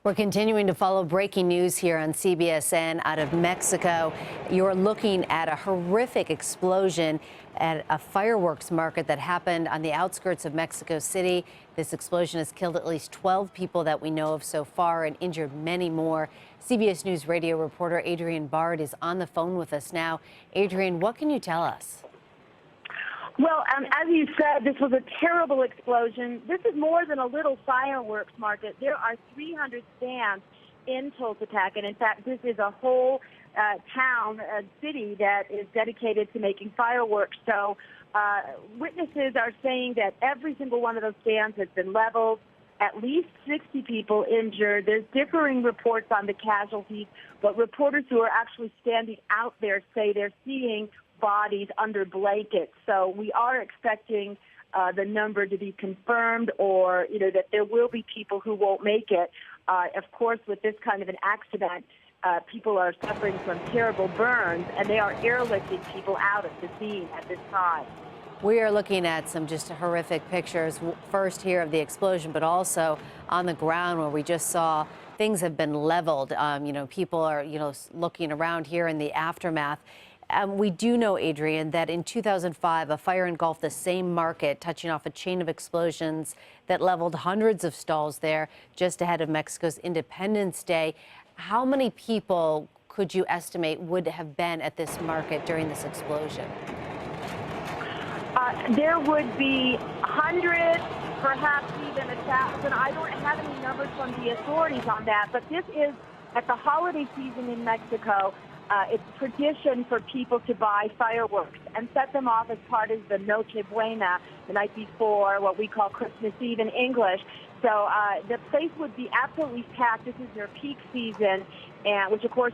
We're continuing to follow breaking news here on CBSN out of Mexico. You're looking at a horrific explosion at a fireworks market that happened on the outskirts of Mexico City. This explosion has killed at least 12 people that we know of so far and injured many more. CBS News radio reporter Adrienne is on the phone with us now. Adrienne, what can you tell us? Well, as you said, this was a terrible explosion. This is more than a little fireworks market. There are 300 stands in Tultepec, and in fact, this is a whole town, a city that is dedicated to making fireworks. So witnesses are saying that every single one of those stands has been leveled, at least 60 people injured. There's differing reports on the casualties, but reporters who are actually standing out there say they're seeing bodies under blankets. So we are expecting the number to be confirmed, or that there will be people who won't make it. Of course, with this kind of an accident, people are suffering from terrible burns, and they are airlifting people out of the scene at this time. We are looking at some just horrific pictures, first here of the explosion, but also on the ground where we just saw things have been leveled. People are, looking around here in the aftermath. We do know, Adrienne, that in 2005, a fire engulfed the same market, touching off a chain of explosions that leveled hundreds of stalls there just ahead of Mexico's Independence Day. How many people could you estimate would have been at this market during this explosion? There would be hundreds, perhaps even 1,000. I don't have any numbers from the authorities on that, but this is at the holiday season in Mexico. It's tradition for people to buy fireworks and set them off as part of the Noche Buena, the night before, what we call Christmas Eve in English. So the place would be absolutely packed. This is their peak season, and which, of course,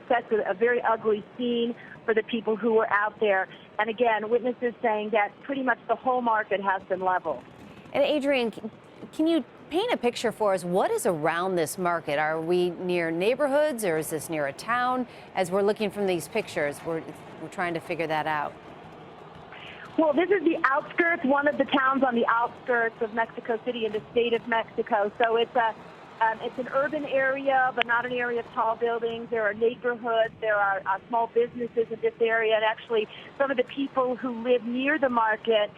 sets a very ugly scene for the people who were out there. And again, witnesses saying that pretty much the whole market has been leveled. And Adrienne, can you paint a picture for us? What is around this market? Are we near neighborhoods, or is this near a town? As we're looking from these pictures, we're trying to figure that out. Well, this is the outskirts, one of the towns on the outskirts of Mexico City in the state of Mexico. So it's an urban area, but not an area of tall buildings. There are neighborhoods. There are small businesses in this area. And actually, some of the people who live near the market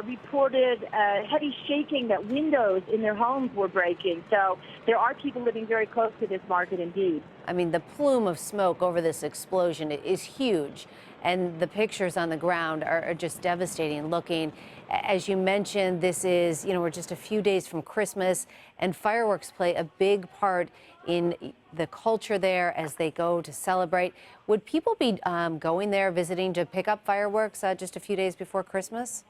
reported heavy shaking, that windows in their homes were breaking. So there are people living very close to this market indeed. I mean, the plume of smoke over this explosion is huge, and the pictures on the ground are just devastating looking. As you mentioned, this is, we're just a few days from Christmas, and fireworks play a big part in the culture there as they go to celebrate. Would people be going there, visiting to pick up fireworks just a few days before Christmas?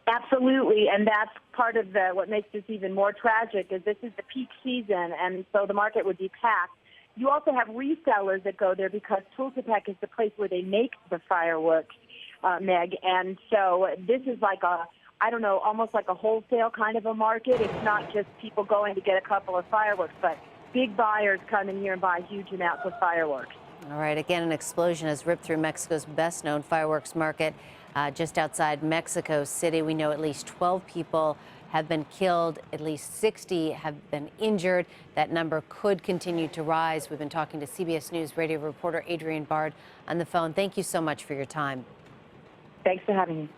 Absolutely, and that's part of what makes this even more tragic, is this is the peak season, and so the market would be packed. You also have resellers that go there because Tultepec is the place where they make the fireworks, Meg, and so this is like almost like a wholesale kind of a market. It's not just people going to get a couple of fireworks, but big buyers come in here and buy huge amounts of fireworks. All right, again, an explosion has ripped through Mexico's best-known fireworks market just outside Mexico City. We know at least 12 people have been killed, at least 60 have been injured. That number could continue to rise. We've been talking to CBS News radio reporter Adrienne on the phone. Thank you so much for your time. Thanks for having me.